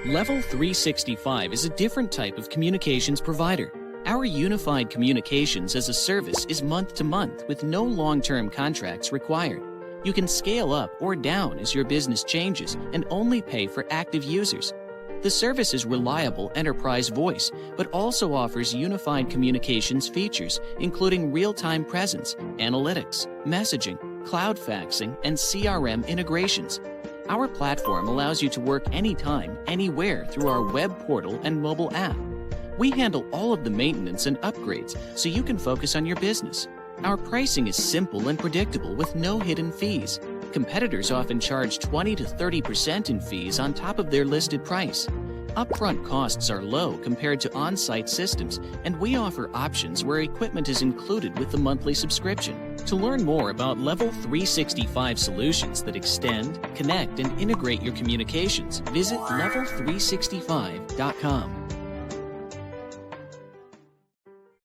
Level365 is a different type of communications provider. Our unified communications as a service is month to month with no long-term contracts required. You can scale up or down as your business changes and only pay for active users. The service is reliable enterprise voice, but also offers unified communications features, including real-time presence, analytics, messaging, cloud faxing, and CRM integrations. Our platform allows you to work anytime, anywhere through our web portal and mobile app. We handle all of the maintenance and upgrades so you can focus on your business. Our pricing is simple and predictable with no hidden fees. Competitors often charge 20 to 30% in fees on top of their listed price. Upfront costs are low compared to on-site systems, and we offer options where equipment is included with the monthly subscription. To learn more about Level365 solutions that extend, connect, and integrate your communications, visit level365.com.